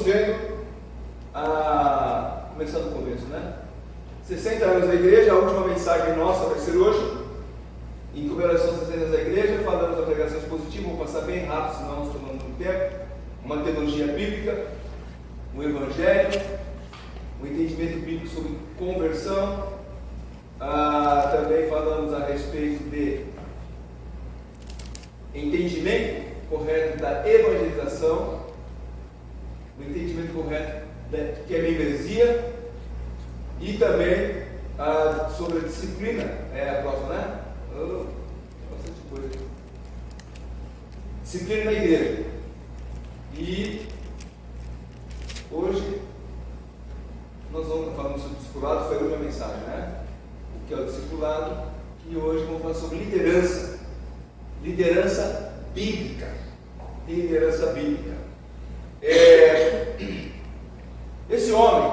vendo, começando do começo, né? 60 anos da igreja, a última mensagem nossa vai ser hoje, em comemoração aos 60 anos da igreja. Falamos da pregação expositiva, vou passar bem rápido, senão nós tomamos muito tempo. Uma teologia bíblica, um evangelho, um entendimento bíblico sobre conversão. Também falamos a respeito de entendimento correto da evangelização, o entendimento correto que é membresia, e também sobre a disciplina. É a próxima, né? Bastante coisa. Disciplina na igreja. E hoje nós vamos estar falando sobre o discipulado. Foi hoje a mensagem, né? O que é o discipulado. E hoje vamos falar sobre liderança. Liderança bíblica. Liderança bíblica. Esse homem,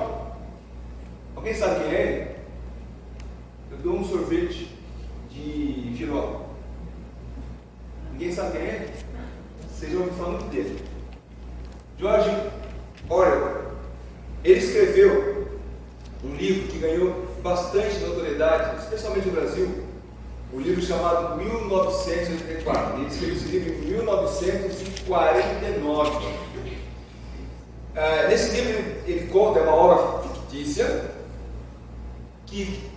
alguém sabe quem é ele? Eu dou um sorvete de Giló. Ninguém sabe quem é ele? Vocês já ouviram falar muito dele. George Orwell. Ele escreveu um livro que ganhou bastante notoriedade, especialmente no Brasil, um livro chamado 1984. Ele escreveu esse livro em 1949. Nesse livro ele conta, é uma obra fictícia, que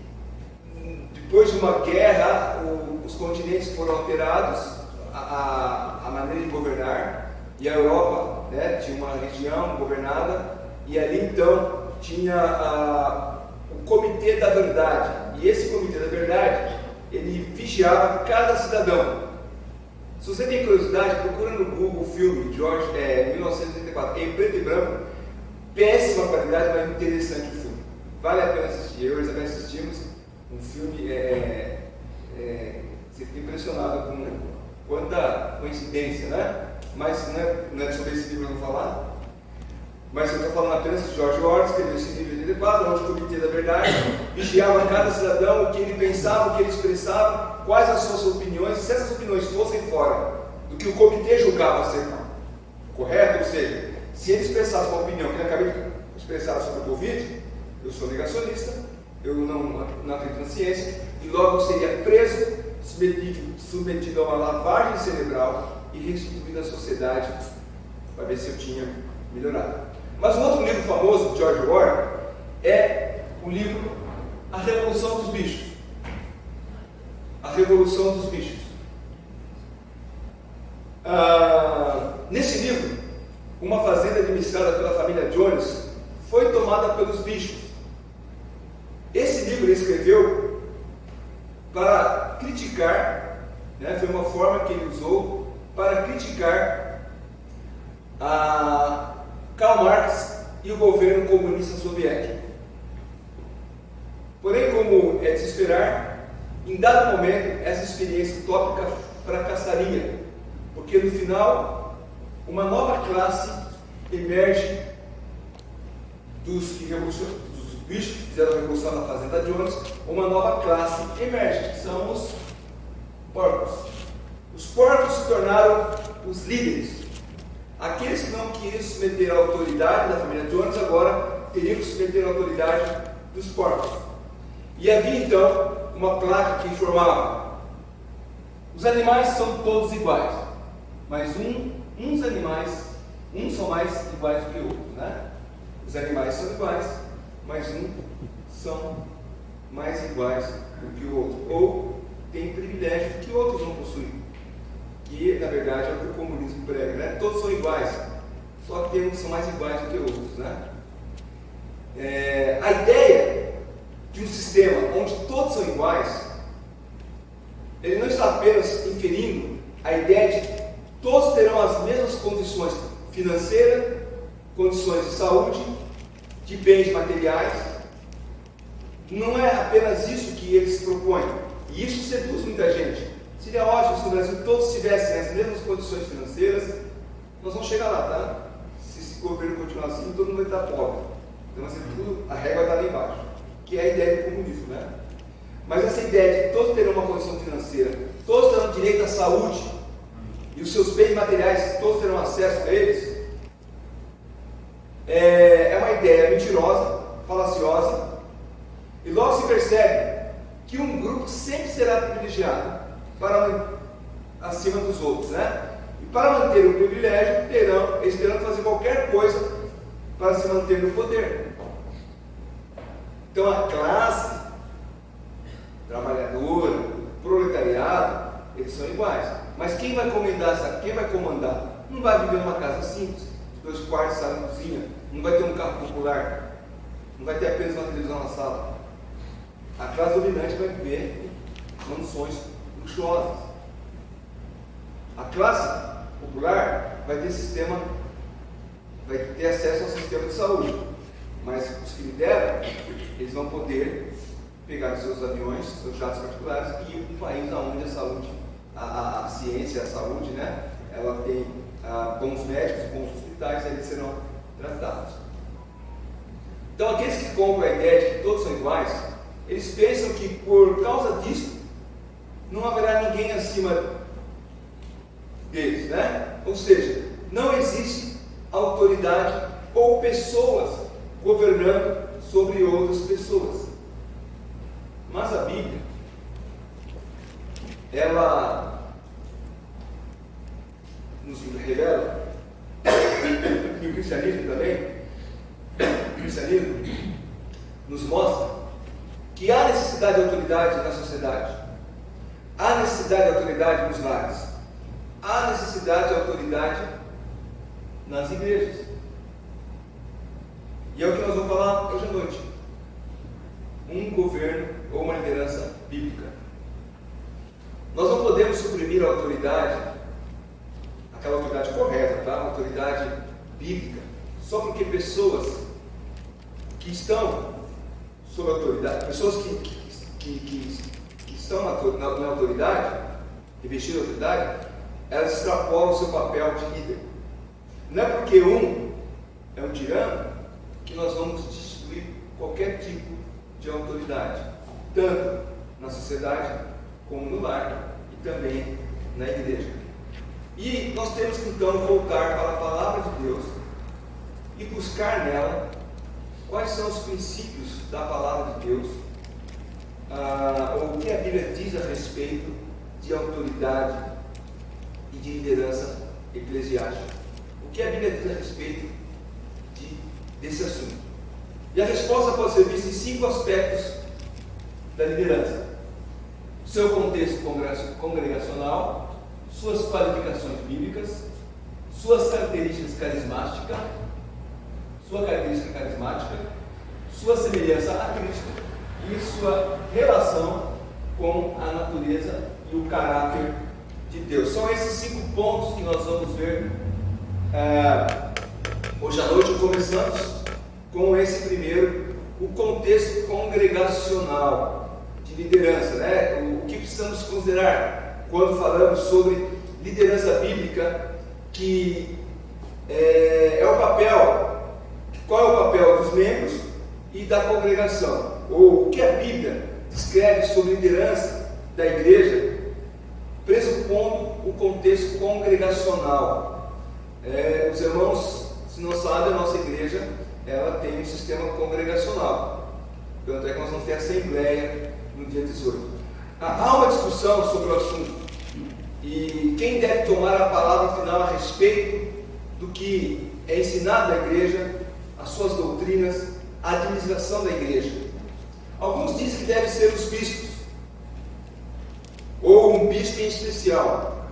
depois de uma guerra os continentes foram alterados, a maneira de governar, e a Europa, né, tinha uma região governada, e ali então tinha o Comitê da Verdade, e esse Comitê da Verdade ele vigiava cada cidadão. Se você tem curiosidade, procura no Google o filme George 1984, em preto e branco, péssima qualidade, mas interessante o filme. Vale a pena assistir. Eu e a Isabel assistimos um filme, você fica impressionado com quanta coincidência, né? Mas não é sobre esse livro que eu vou falar. Mas eu estou falando apenas de George Orwell, escreveu esse livro em 84, onde o Comitê da Verdade vigiava cada cidadão, o que ele pensava, o que ele expressava, quais as suas opiniões, se essas opiniões fossem fora do que o comitê julgava ser correto, ou seja, se ele expressasse uma opinião que ele acabei de expressar sobre o Covid, eu sou negacionista, eu não acredito na ciência, e logo seria preso, submetido a uma lavagem cerebral e restituído à sociedade para ver se eu tinha melhorado. Mas um outro livro famoso de George Orwell é o livro A Revolução dos Bichos. A Revolução dos Bichos. Nesse livro, uma fazenda administrada pela família Jones foi tomada pelos bichos. Esse livro ele escreveu para criticar, né, foi uma forma que ele usou para criticar Karl Marx e o governo comunista soviético. Porém, como é de se esperar, em dado momento essa experiência utópica fracassaria, porque no final uma nova classe emerge dos bichos que fizeram a revolução na fazenda Jones. Uma nova classe emerge, que são os porcos. Os porcos se tornaram os líderes. Aqueles que não queriam se submeter à autoridade da família Jones agora teriam que se submeter à autoridade dos porcos. E havia então uma placa que informava: os animais são todos iguais, mas uns animais, uns são mais iguais do que outros, né? Os animais são iguais, mas uns são mais iguais do que o outro, ou tem privilégio que outros não possuem. Que na verdade é o que o comunismo prega, né? Todos são iguais, só que uns são mais iguais do que outros, né? A ideia de um sistema onde todos são iguais, ele não está apenas inferindo a ideia de que todos terão as mesmas condições financeiras, condições de saúde, de bens materiais. Não é apenas isso que eles propõem, e isso seduz muita gente. Seria ótimo se no Brasil todos tivessem as mesmas condições financeiras. Nós vamos chegar lá, tá? Se esse governo continuar assim, todo mundo vai estar pobre. Então, assim, tudo, a régua está lá embaixo, que é a ideia do comunismo, né? Mas essa ideia de que todos terão uma condição financeira, todos terão direito à saúde, e os seus bens materiais, todos terão acesso a eles, é uma ideia mentirosa, falaciosa, e logo se percebe que um grupo sempre será privilegiado acima dos outros, né? E para manter o privilégio, eles terão que fazer qualquer coisa para se manter no poder. Então a classe trabalhadora, proletariado, eles são iguais. Mas quem vai comandar? Não vai viver numa casa simples, 2 quartos, sala e cozinha, não vai ter um carro popular, não vai ter apenas uma televisão na sala. A classe dominante vai viver em mansões luxuosas. A classe popular vai ter acesso ao sistema de saúde, mas os que lideram, eles vão poder pegar os seus aviões, seus jatos particulares e ir para um país onde a saúde, a ciência, a saúde, né, ela tem bons médicos, bons hospitais, eles serão tratados. Então aqueles que compram a ideia de que todos são iguais, eles pensam que por causa disso não haverá ninguém acima deles, né? Ou seja, não existe autoridade ou pessoas governando sobre outras pessoas. Mas a Bíblia, ela nos revela, e o cristianismo também, o cristianismo nos mostra que há necessidade de autoridade na sociedade, há necessidade de autoridade nos lares, há necessidade de autoridade nas igrejas. E é o que nós vamos falar hoje à noite. Um governo ou uma liderança bíblica. Nós não podemos suprimir a autoridade, aquela autoridade correta, tá? A autoridade bíblica, só porque pessoas que estão sob autoridade, pessoas que estão na autoridade, investindo na autoridade, elas extrapolam o seu papel de líder. Não é porque um é um tirano que nós vamos destituir qualquer tipo de autoridade, tanto na sociedade como no lar e também na igreja. E nós temos que então voltar para a palavra de Deus e buscar nela quais são os princípios da palavra de Deus, ou o que a Bíblia diz a respeito de autoridade e de liderança eclesiástica. O que a Bíblia diz a respeito desse assunto? E a resposta pode ser vista em 5 aspectos da liderança: seu contexto congregacional, suas qualificações bíblicas, suas características carismáticas, sua característica carismática, sua semelhança a Cristo e sua relação com a natureza e o caráter de Deus. São esses 5 pontos que nós vamos ver hoje à noite. Começamos com esse primeiro, o contexto congregacional de liderança, né? O que precisamos considerar quando falamos sobre liderança bíblica, que é o papel, qual é o papel dos membros e da congregação, ou o que a Bíblia descreve sobre liderança da igreja, pressupondo o contexto congregacional. Os irmãos, se não sabem, a nossa igreja ela tem um sistema congregacional, tanto é que nós vamos ter assembleia no dia 18. Há uma discussão sobre o assunto, e quem deve tomar a palavra final a respeito do que é ensinado na igreja, as suas doutrinas, a administração da igreja. Alguns dizem que deve ser os bispos, ou um bispo em especial.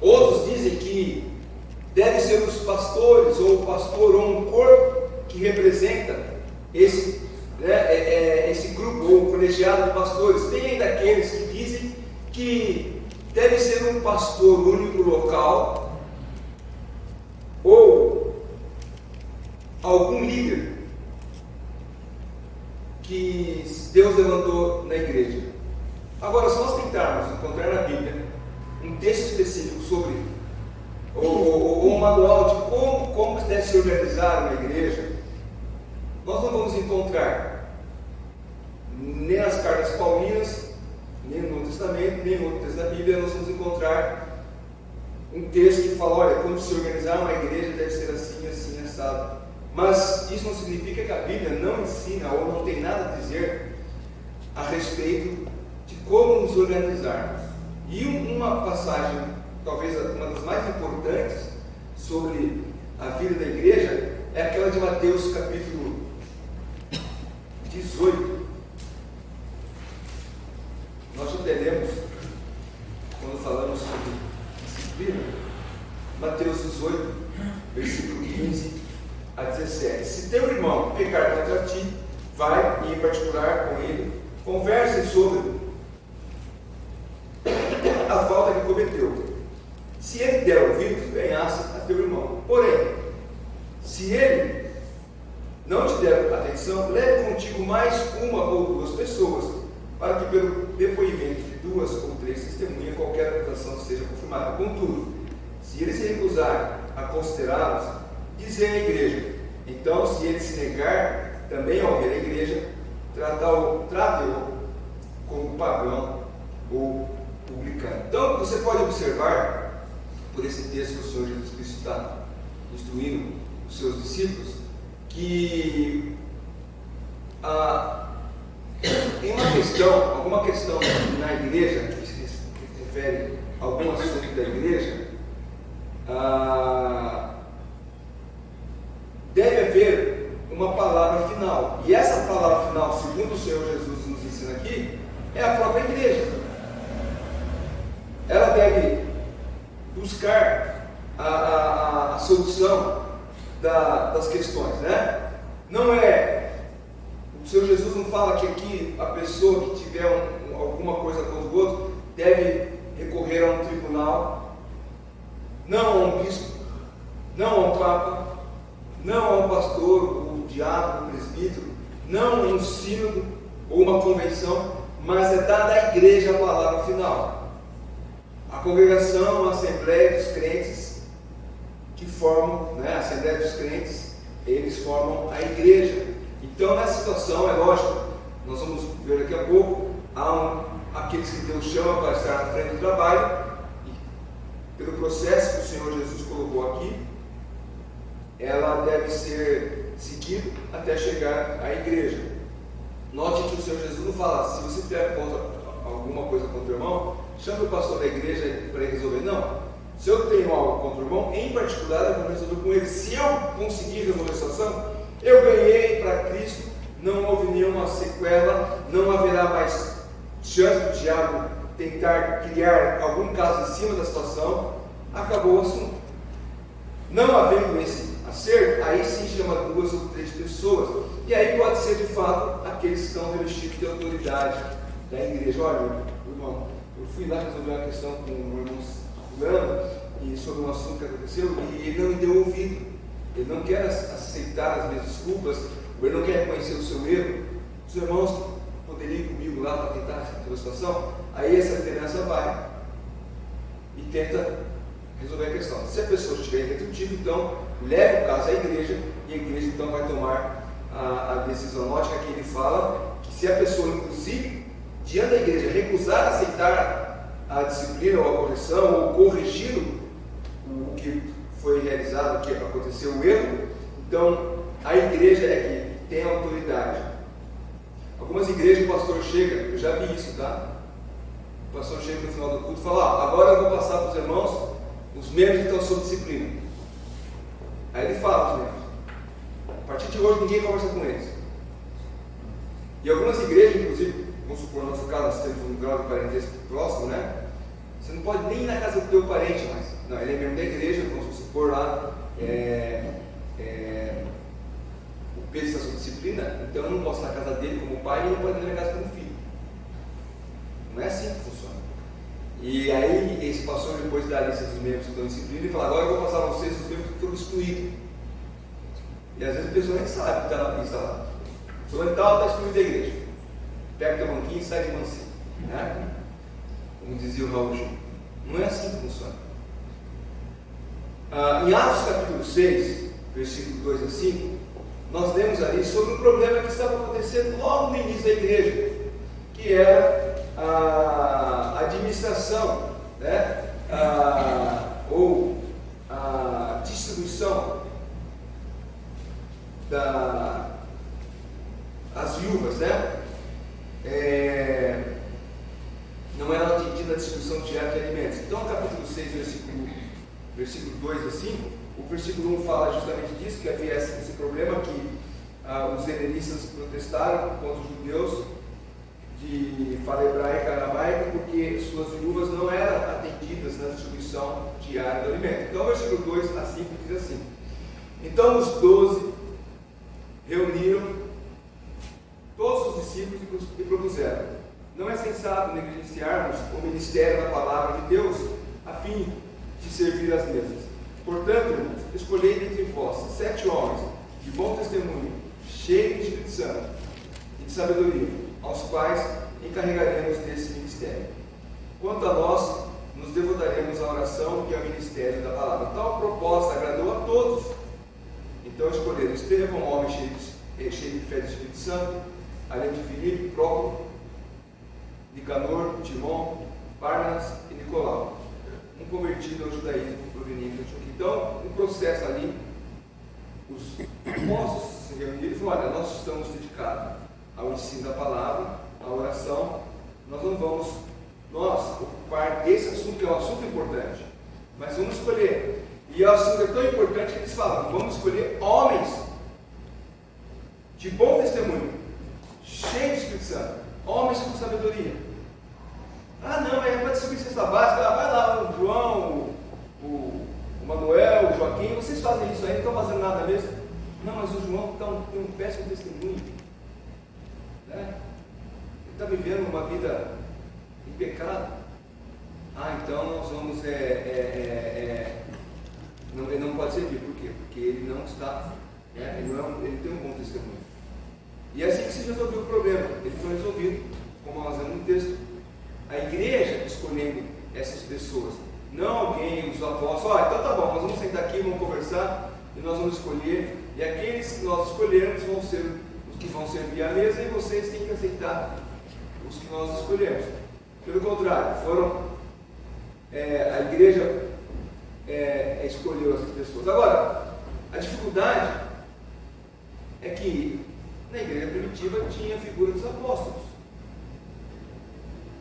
Outros dizem que deve ser os pastores, ou o pastor, ou um corpo que representa esse grupo, ou um colegiado de pastores. Tem ainda aqueles que dizem que deve ser um pastor único local, ou algum líder que Deus levantou na igreja. Agora, se nós tentarmos encontrar na Bíblia um texto específico sobre, ou um manual de como deve se organizar uma igreja, nós não vamos encontrar nem nas cartas paulinas, nem no Novo Testamento, nem no outro texto da Bíblia. Nós vamos encontrar um texto que fala: olha, quando se organizar uma igreja deve ser assim, assim, assado. Mas isso não significa que a Bíblia não ensina ou não tem nada a dizer a respeito de como nos organizarmos. E uma passagem, talvez uma das mais importantes sobre a vida da igreja, é aquela de Mateus capítulo 18. Nós já teremos, quando falamos sobre disciplina, Mateus 18, versículo 15 a 17. Se teu irmão pecar contra ti, vai e em particular com ele, conversem sobre a falta que cometeu. Se ele der ouvidos, ganhasse a teu irmão. Porém, se ele não te der atenção, leve contigo mais uma ou duas pessoas, para que pelo depoimento de duas ou três testemunhas qualquer acusação seja confirmada. Contudo, se ele se recusar a considerá-los, dizer à igreja. Então, se ele se negar também a ouvir a igreja, trate-o como pagão ou publicano. Então, você pode observar, por esse texto que o Senhor Jesus Cristo está instruindo os seus discípulos, que em alguma questão na igreja, que se refere a algum assunto da igreja, deve haver uma palavra final. E essa palavra final, segundo o Senhor Jesus nos ensina aqui, é a própria igreja. Ela deve buscar a solução das questões, né? Não é, o Senhor Jesus não fala que aqui a pessoa que tiver alguma coisa contra o outro deve recorrer a um tribunal, não a um bispo, não a um papa, não a um pastor, ou diácono, ou presbítero, não a um sínodo ou uma convenção, mas é dada à igreja a palavra final. A congregação, a assembleia dos crentes que formam, né, a assembleia dos crentes, eles formam a igreja. Então, nessa situação, é lógico, nós vamos ver daqui a pouco, há aqueles que Deus chama para estar na frente do trabalho, e pelo processo que o Senhor Jesus colocou aqui, ela deve ser seguida até chegar à igreja. Note que o Senhor Jesus não fala, se você tiver alguma coisa contra o irmão, chame o pastor da igreja para ele resolver. Não. Se eu tenho algo contra o irmão, em particular, eu vou resolver com ele. Se eu conseguir resolver a situação, eu ganhei para Cristo, não houve nenhuma sequela, não haverá mais chance do diabo tentar criar algum caso em cima da situação, acabou o assunto. Não havendo esse acerto, aí sim chama duas ou três pessoas, e aí pode ser de fato aqueles que estão revestidos de autoridade da igreja. Olha, irmão, eu fui lá resolver uma questão com o irmão fulano, e sobre um assunto que aconteceu, e ele não me deu ouvido, ele não quer aceitar as minhas desculpas, ou ele não quer reconhecer o seu erro. Os irmãos poderiam ir comigo lá para tentar resolver a situação. Aí essa liderança vai e tenta resolver a questão. Se a pessoa estiver irredutível, então leve o caso à igreja, e a igreja então vai tomar a decisão. Note que aqui ele fala que se a pessoa, inclusive, diante da igreja, recusar aceitar a disciplina ou a correção, ou corrigir o que foi realizado, o que aconteceu, o erro, então a igreja é que tem autoridade. Algumas igrejas o pastor chega, eu já vi isso, tá? O pastor chega no final do culto e fala, agora eu vou passar para os irmãos os membros que estão sob disciplina. Aí ele fala aos membros, a partir de hoje ninguém conversa com eles. E algumas igrejas, inclusive, vamos supor, no nosso caso, nós temos um grau de parentesco próximo, né? Você não pode nem ir na casa do teu parente mais. Não, ele é membro da igreja, vamos supor lá, o Pedro está sob disciplina, então eu não posso ir na casa dele como pai e não pode ir na minha casa como filho. Não é assim que funciona. E aí, esse pastor, depois da lista dos membros que estão em disciplina, ele fala, agora eu vou passar a vocês os membros que estão excluídos. E às vezes a pessoa nem sabe que está na lista lá. O fulano tal está excluído da igreja. Pega o teu banquinho e sai de mansinho. Né? Como dizia o Raul Gil. Não é assim que funciona. Em Atos capítulo 6, versículo 2 a 5, nós lemos ali sobre o problema que estava acontecendo logo no início da igreja, que era a administração, né? Ou a distribuição as viúvas, né? Não eram atendidas à distribuição diária de alimentos. Então, no capítulo 6, versículo 2 a 5, o versículo 1 fala justamente disso, que havia esse problema que os helenistas protestaram contra os judeus de fala hebraica e aramaica, porque suas viúvas não eram atendidas na distribuição diária do alimento. Então, o versículo 2 a 5 diz assim: então os 12 reuniram todos os discípulos e propuseram: não é sensato negligenciarmos o ministério da palavra de Deus a fim de servir às mesas. Portanto, escolhei dentre vós 7 homens de bom testemunho, cheios de Espírito Santo e de sabedoria, aos quais encarregaremos desse ministério. Quanto a nós, nos devotaremos à oração e ao ministério da palavra. Tal proposta agradou a todos. Então escolheram Estevão, um homem cheio de fé do Espírito Santo, além de Filipe, Prócoro, Nicanor, Timon, Parnas e Nicolau, um convertido ao judaísmo proveniente de Antioquia. Então, no processo ali, os apóstolos se reuniram e falaram: olha, nós estamos dedicados ao ensino da palavra, à oração, nós não vamos ocupar desse assunto, que é um assunto importante, mas vamos escolher. E o assunto é tão importante que eles falam: vamos escolher homens de bom testemunho, cheios de Espírito Santo, homens com sabedoria. Ah, não, é para distribuir cesta básica, vai lá o João, o Manuel, o Joaquim, vocês fazem isso aí, não estão fazendo nada mesmo. Não, mas o João tem um péssimo testemunho, né? Ele está vivendo uma vida em pecado. Ah, então nós vamos ele não pode servir. Por quê? Porque ele não está, ele tem um bom testemunho. E é assim que se resolveu o problema. Ele foi resolvido, como nós vemos no texto, a igreja escolhendo essas pessoas, não alguém, os apóstolos. Então tá bom, nós vamos sentar aqui, vamos conversar e nós vamos escolher, e aqueles que nós escolhermos vão ser os que vão servir à mesa, e vocês têm que aceitar os que nós escolhemos. Pelo contrário, a igreja escolheu essas pessoas. Agora, a dificuldade é que na igreja primitiva tinha a figura dos apóstolos.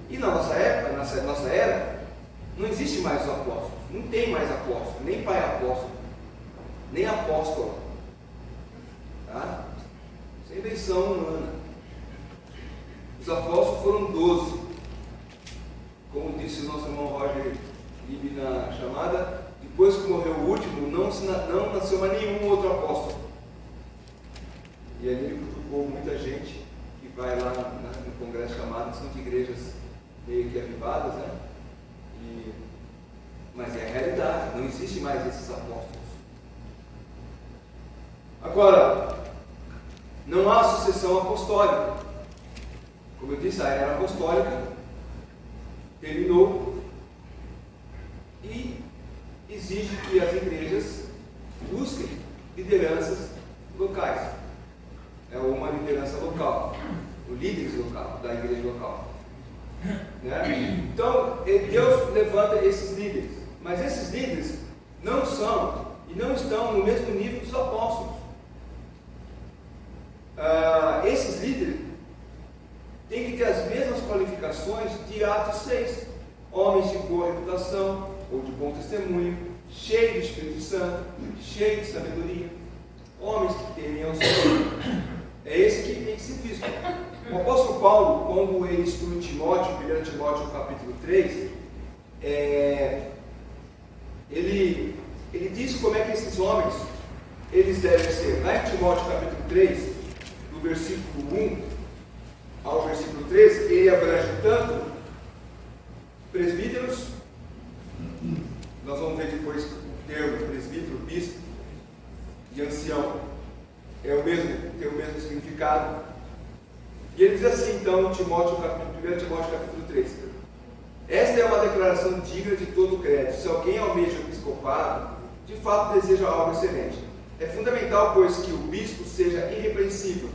E na nossa época, na nossa era, não existe mais os apóstolos. Não tem mais apóstolo, nem pai apóstolo, nem apóstolo. Tá? Isso é invenção humana. Os apóstolos foram 12. Como disse o nosso irmão Roger Lieb na chamada, depois que morreu o último, não nasceu mais nenhum outro apóstolo. E ali ele cutucou muita gente que vai lá no congresso chamado, são de igrejas meio que avivadas, né? Mas é a realidade, não existe mais esses apóstolos. Agora, não há sucessão apostólica. Como eu disse, a era apostólica terminou e exige que as igrejas busquem lideranças locais. É uma liderança local, o líderes local, da igreja local. Né? Então, Deus levanta esses líderes, mas esses líderes não são e não estão no mesmo nível dos apóstolos. Esses líderes têm que ter as mesmas qualificações de Atos 6, homens de boa reputação ou de bom testemunho, cheios do Espírito Santo, cheios de sabedoria, homens que temem ao Senhor. É esse que tem que ser visto. O apóstolo Paulo, como ele instrui Timóteo, 1 Timóteo capítulo 3, ele diz como é que esses homens eles devem ser. Lá em Timóteo capítulo 3, do versículo 1 ao versículo 13, ele abrange tanto presbíteros, nós vamos ver depois o termo presbítero, bispo e ancião tem o mesmo significado. E ele diz assim, então, em 1 Timóteo capítulo 3: esta é uma declaração digna de todo crédito. Se alguém almeja o episcopado, de fato deseja algo excelente. É fundamental, pois, que o bispo seja irrepreensível,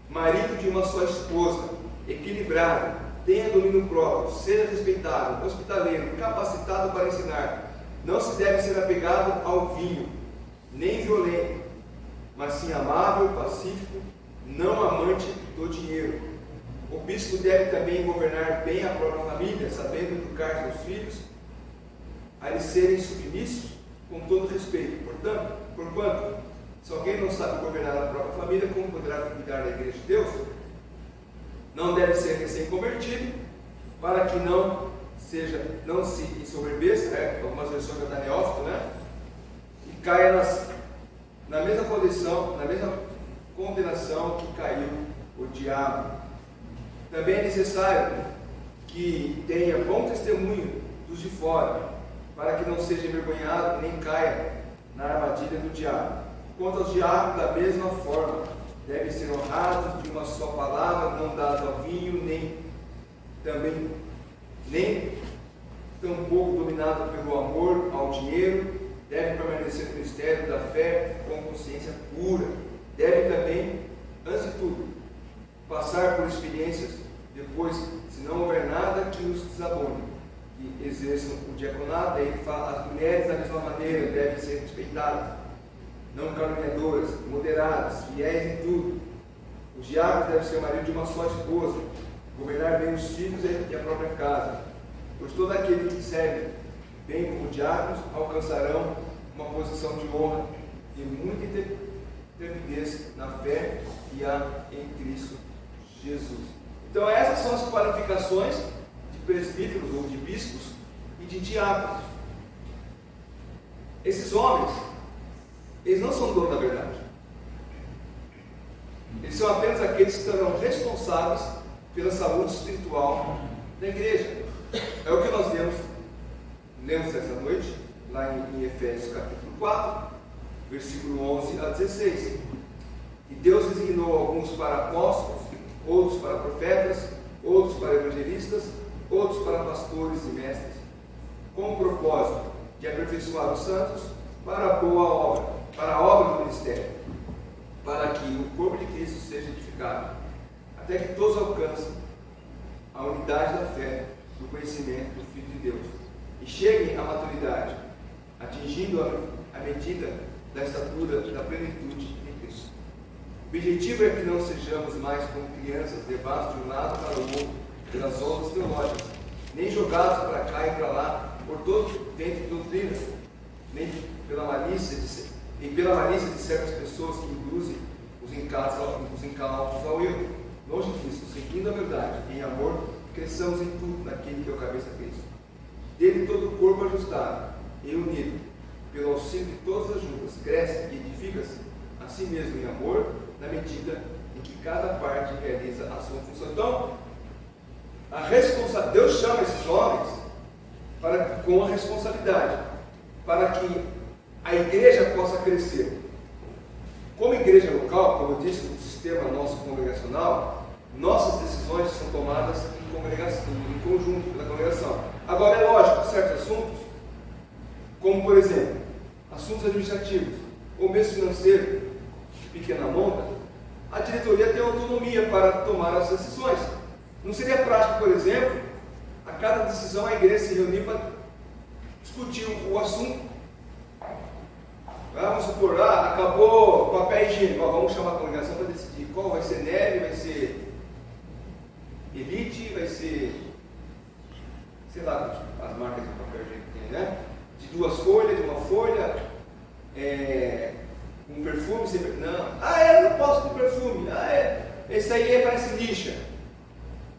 marido de uma só esposa, equilibrado, tenha domínio próprio, seja respeitável, hospitaleiro, capacitado para ensinar. Não se deve ser apegado ao vinho, nem violento, mas sim amável, pacífico, não amante do dinheiro. O bispo deve também governar bem a própria família, sabendo educar seus filhos a eles serem submissos com todo respeito. Porquanto, se alguém não sabe governar a própria família, como poderá cuidar da igreja de Deus? Não deve ser recém-convertido, para que não se ensoberbeça, algumas versões já está neófito, né? E caia na mesma condenação que caiu o diabo. Também é necessário que tenha bom testemunho dos de fora, para que não seja envergonhado nem caia na armadilha do diabo. Quanto aos diabos, da mesma forma, devem ser honrados de uma só palavra, não dados ao vinho, nem tampouco dominado pelo amor ao dinheiro. Deve permanecer no mistério da fé com consciência pura. Deve também, antes de tudo, passar por experiências, depois, se não houver nada que os desabone, e exerçam o diaconato. Aí ele fala: as mulheres da mesma maneira devem ser respeitadas, não caluniadoras, moderadas, fiéis em tudo. Os diáconos devem ser marido de uma só esposa, governar bem os filhos e a própria casa, pois todo aquele que serve bem como diáconos alcançarão uma posição de honra e muita intrepidez na fé e em Cristo Jesus. Então essas são as qualificações de presbíteros ou de bispos e de diáconos. Esses homens, eles não são donos da verdade. Eles são apenas aqueles que estarão responsáveis pela saúde espiritual da igreja. É o que nós lemos essa noite, lá em Efésios capítulo 4, versículo 11 a 16. E Deus designou alguns para apóstolos, outros para profetas, outros para evangelistas, outros para pastores e mestres, com o propósito de aperfeiçoar os santos para a boa obra, para a obra do ministério, para que o corpo de Cristo seja edificado, até que todos alcancem a unidade da fé, do conhecimento do Filho de Deus, e cheguem à maturidade, atingindo a medida da estatura da plenitude de Cristo. O objetivo é que não sejamos mais como crianças, levados de um lado para o outro pelas ondas teológicas, nem jogados para cá e para lá por todo vento de doutrina, nem pela malícia de certas pessoas que induzem os incautos ao erro. Longe disso, seguindo a verdade, em amor, cresçamos em tudo naquele que é o cabeça Cristo. Dele todo o corpo ajustado e unido, pelo auxílio de todas as juntas, cresce e edifica-se a si mesmo em amor, na medida em que cada parte realiza a sua função. Então, Deus chama esses homens com a responsabilidade, para que a igreja possa crescer. Como igreja local, como eu disse, no sistema nosso congregacional, nossas decisões são tomadas em conjunto pela congregação. Agora, é lógico, certos assuntos, como por exemplo, assuntos administrativos, ou mesmo financeiro, de pequena monta, a diretoria tem autonomia para tomar as decisões. Não seria prático, por exemplo, a cada decisão a igreja se reunir para discutir o assunto? Vamos supor, acabou o papel higiênico, vamos chamar a congregação para decidir qual vai ser neve, vai ser elite, vai ser, sei lá, as marcas de papel higiênico que tem, né? De 2 folhas, de 1 folha, um perfume, sempre, não, eu não posso com perfume, esse aí parece lixa.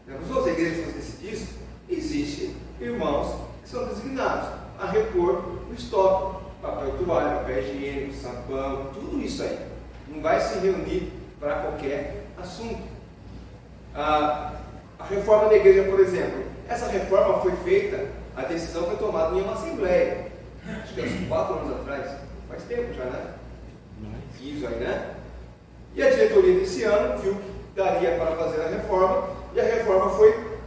As igrejas que decidir isso, existem irmãos que são designados a repor o estoque, papel toalha, papel higiênico, sabão, tudo isso aí. Não vai se reunir para qualquer assunto. A reforma da igreja, por exemplo, essa reforma foi feita, a decisão foi tomada em uma assembleia, acho que há uns 4 anos atrás, faz tempo já, né? Isso aí, né? E a diretoria desse ano viu que daria para fazer a reforma, e a reforma foi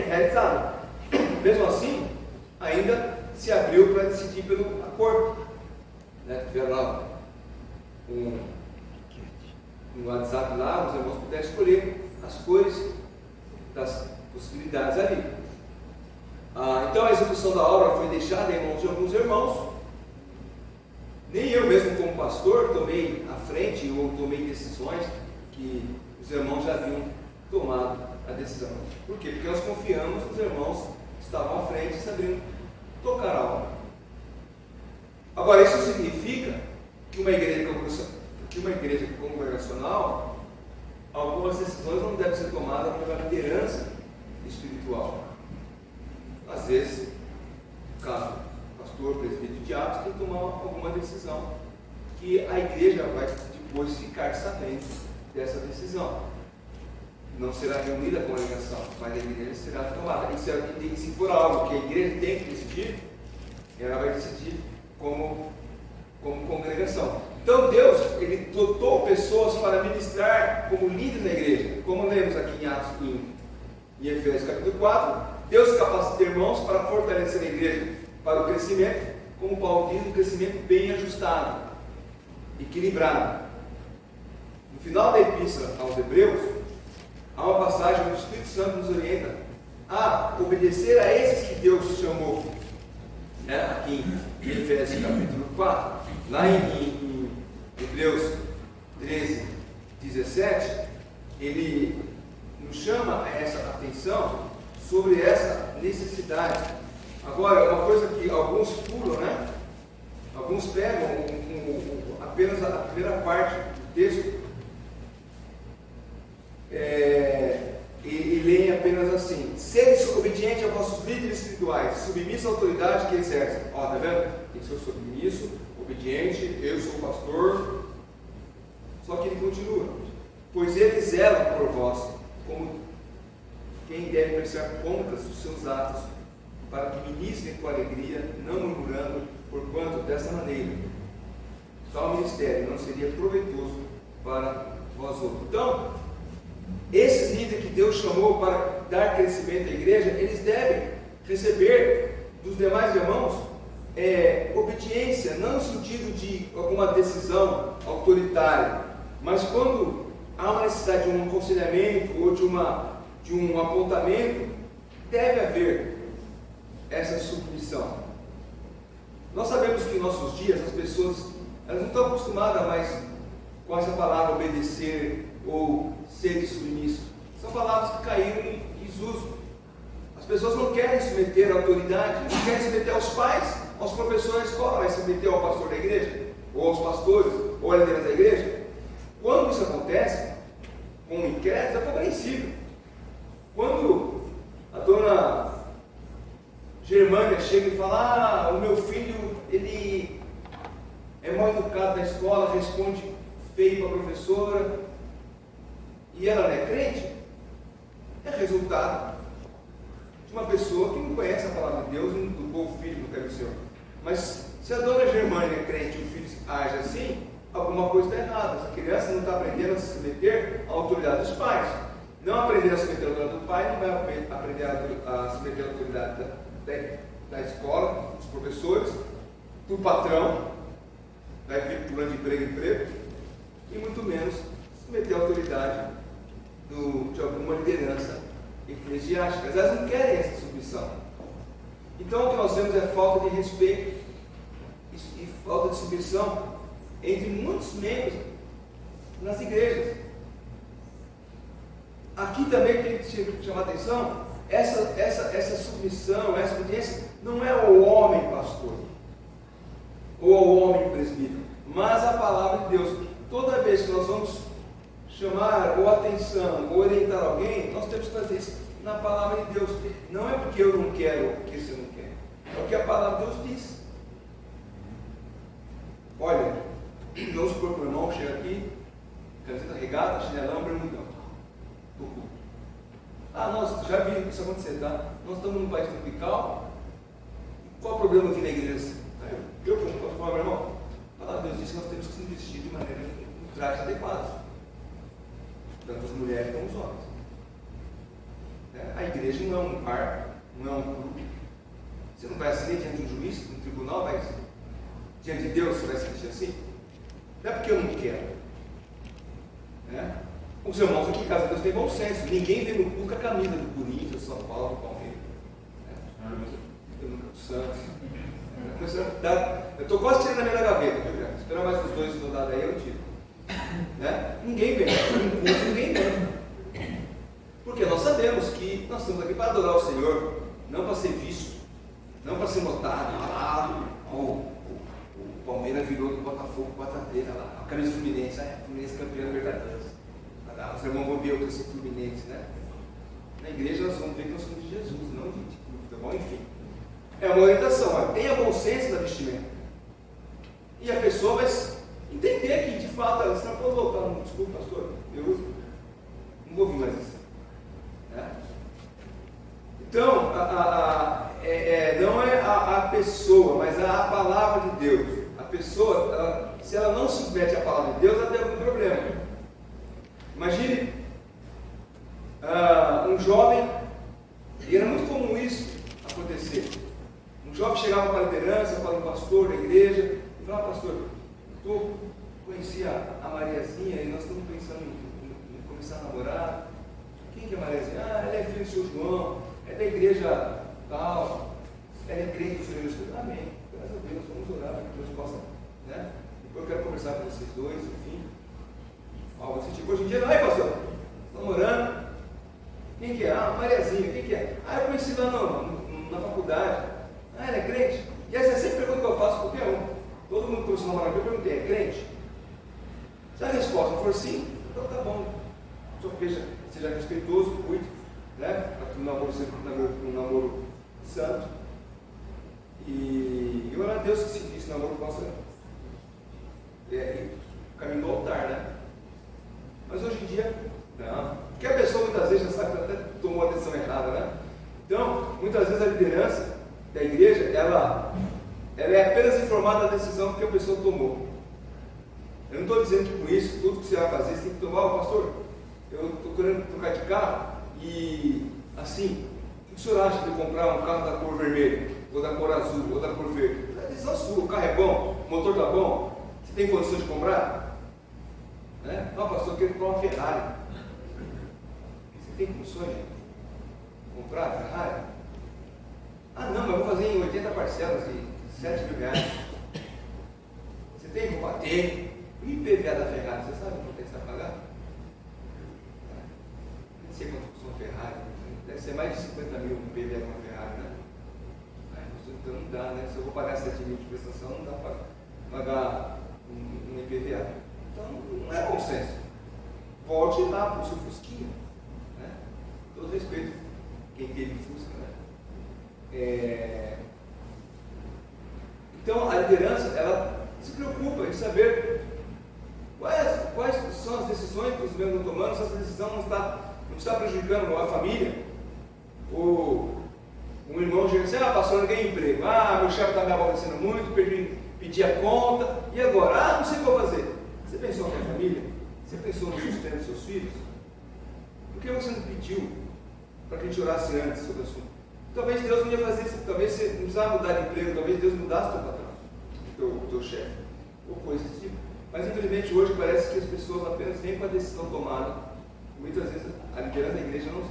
realizada. Mesmo assim, ainda se abriu para decidir pelo acordo, né? Tiveram lá um WhatsApp lá, os irmãos puderam escolher as cores das possibilidades ali. Então a execução da obra foi deixada em mãos de alguns irmãos, Nem eu mesmo como pastor tomei a frente ou tomei decisões que os irmãos já haviam tomado a decisão. Por quê? Porque nós confiamos nos irmãos que estavam à frente e sabiam tocar a obra. Agora, isso significa que uma igreja congregacional, algumas decisões não devem ser tomadas pela liderança espiritual. Às vezes, no caso, pastor, presbítero e diácono tem que tomar alguma decisão que a igreja vai depois ficar sabendo dessa decisão. Não será reunida a congregação, mas a igreja será tomada. E se for algo que a igreja tem que decidir, ela vai decidir como congregação. Então Deus, Ele dotou pessoas para ministrar como líderes na igreja. Como lemos aqui em Atos 1, em Efésios capítulo 4, Deus capacita irmãos para fortalecer a igreja para o crescimento, como Paulo diz, um crescimento bem ajustado, equilibrado. No final da epístola aos Hebreus, há uma passagem onde o Espírito Santo nos orienta a obedecer a esses que Deus chamou, aqui em Efésios capítulo 4, lá em Hebreus 13, 17, ele nos chama a essa atenção sobre essa necessidade. Agora, uma coisa que alguns pulam, alguns pegam apenas a primeira parte do texto e leem apenas assim: sede obediente aos vossos líderes espirituais, submisso à autoridade que exercem. Ó, tá vendo? Tem que ser submisso, obediente, eu sou pastor. Só que ele continua: pois eles zelam por vós, como quem deve prestar contas dos seus atos, para que ministrem com alegria, não murmurando, porquanto dessa maneira tal ministério não seria proveitoso para vós outros. Então, esses líderes que Deus chamou para dar crescimento à igreja, eles devem receber dos demais irmãos obediência, não no sentido de alguma decisão autoritária, mas quando há uma necessidade de um aconselhamento ou de um apontamento, deve haver essa submissão. Nós sabemos que em nossos dias as pessoas elas não estão acostumadas mais com essa palavra obedecer ou ser submisso. São palavras que caíram em desuso. As pessoas não querem submeter à autoridade, não querem submeter aos pais, aos professores da escola, vai submeter ao pastor da igreja, ou aos pastores, ou à liderança da igreja. Quando isso acontece, com um incrédito, é compreensível. Quando a dona Germânia chega e fala: o meu filho, ele é mal educado na escola, responde feio para a professora, e ela não é crente, é resultado de uma pessoa que não conhece a palavra de Deus e não educou o filho no caminho do Senhor. Mas se a dona Germânia é crente e o filho age assim, alguma coisa está errada. Essa criança não está aprendendo a se submeter à autoridade dos pais. Não aprender a se submeter à autoridade do pai, não vai aprender a se submeter à autoridade da escola, dos professores, do patrão, vai vir pulando de emprego em emprego, e muito menos submeter à autoridade de alguma liderança eclesiástica. Às vezes não querem essa submissão. Então o que nós vemos é falta de respeito e falta de submissão entre muitos membros nas igrejas. Aqui também tem que chamar a atenção, essa submissão, essa obediência não é ao homem pastor ou ao homem presbítero, mas a palavra de Deus. Toda vez que nós vamos chamar ou atenção ou orientar alguém, nós temos que fazer isso na palavra de Deus. Não é porque eu não quero ou porque você não quer, é o que a palavra de Deus diz. Olha, vamos supor que o irmão chega aqui, camiseta regata, chinelão, bermudão, do culto. Nós já vimos isso acontecer, tá? Nós estamos num país tropical, qual o problema aqui na igreja? Eu como posso falar, meu irmão? A palavra de Deus diz que nós temos que se vestir de maneira um traje adequado, tanto as mulheres como os homens. A igreja não é um bar, não é um clube. Você não vai assim diante de um juiz, de um tribunal, mas diante de Deus você vai se vestir assim? Não é porque eu não quero. Os irmãos aqui em casa de Deus têm bom senso. Ninguém vem no culto com a camisa do Corinthians, do São Paulo, do Palmeiras, do Santos. Eu estou quase tirando a minha gaveta, viu? Esperar mais uns 2 soldados aí, eu tiro. Né? Ninguém vem, ninguém vem. Porque nós sabemos que nós estamos aqui para adorar o Senhor, não para ser visto, não para ser notado. O Palmeiras virou do Botafogo para a lá, a camisa Fluminense, Fluminense campeão da Libertadores. Os irmãos vão ver eu ser Fluminense, né? Na igreja nós vamos ver que nós somos de Jesus, não de futebol, enfim. É uma orientação, tenha bom senso na vestimenta. E a pessoa vai entender que de fato ela extrapolou, tá? Desculpa, pastor, eu não vou ouvir mais isso. Né? Então, não é a pessoa, mas a palavra de Deus. A pessoa, se ela não submete à palavra de Deus, ela tem algum problema. Imagine um jovem, e era muito comum isso acontecer. Um jovem chegava para a liderança, para o pastor da igreja, e falava: pastor, eu conheci a Mariazinha e nós estamos pensando em começar a namorar. Quem que é a Mariazinha? Ela é filha do seu João, é da igreja tal, ela é crente do Senhor Jesus. Amém, graças a Deus, vamos orar para que Deus possa, né? Depois eu quero conversar com vocês dois, enfim. Algo desse tipo. Hoje em dia, não é, pastor? Namorando. Quem que é? Mariazinha, quem que é? Eu conheci lá na faculdade. Ela é crente? E essa é sempre a pergunta que eu faço para qualquer um. Todo mundo que começou a namorar, eu perguntei: é crente? Se a resposta for sim, então tá bom. Só que seja respeitoso, cuide, né? Para que o namoro seja um namoro santo. E orar a Deus que esse namoro possa caminho do altar, né? Mas hoje em dia, não. Porque a pessoa muitas vezes já sabe que até tomou a decisão errada, né? Então, muitas vezes a liderança da igreja, ela é apenas informada da decisão que a pessoa tomou. Eu não estou dizendo que com isso, tudo que você vai fazer, você tem que tomar: pastor, eu estou querendo trocar de carro e, assim, o que o senhor acha de comprar um carro da cor vermelha, ou da cor azul, ou da cor verde? É decisão sua, o carro é bom, o motor está bom, você tem condições de comprar? Né? Não, pastor, eu quero comprar uma Ferrari. Você tem condições de comprar a Ferrari? Não, mas eu vou fazer em 80 parcelas de 7 mil reais. Você tem que bater. O IPVA da Ferrari, você sabe quanto é que você vai pagar? Não sei quanto custa uma Ferrari. Deve ser mais de 50 mil o IPVA de uma Ferrari, né? Então não dá, né? Se eu vou pagar 7 mil de prestação, não dá para pagar um IPVA. Então não é bom senso. Volte lá para o seu Fusquinha. Né? Todo respeito quem teve Fusca, né? Então a liderança, ela se preocupa em saber quais são as decisões que os membros estão tomando, se essa decisão não está prejudicando a família. Um irmão chega assim: pastor, eu ganhei emprego, meu chefe está me aborrecendo muito, pedi a conta, e agora? Não sei o que eu vou fazer. Você pensou na família? Você pensou no sustento dos seus filhos? Por que você não pediu para que a gente orasse antes sobre o assunto? Talvez Deus não ia fazer isso, talvez você não precisava mudar de emprego, talvez Deus mudasse o teu patrão, o teu chefe, ou coisa desse tipo. Mas infelizmente hoje parece que as pessoas apenas vêm com a decisão tomada. Muitas vezes a liderança da igreja não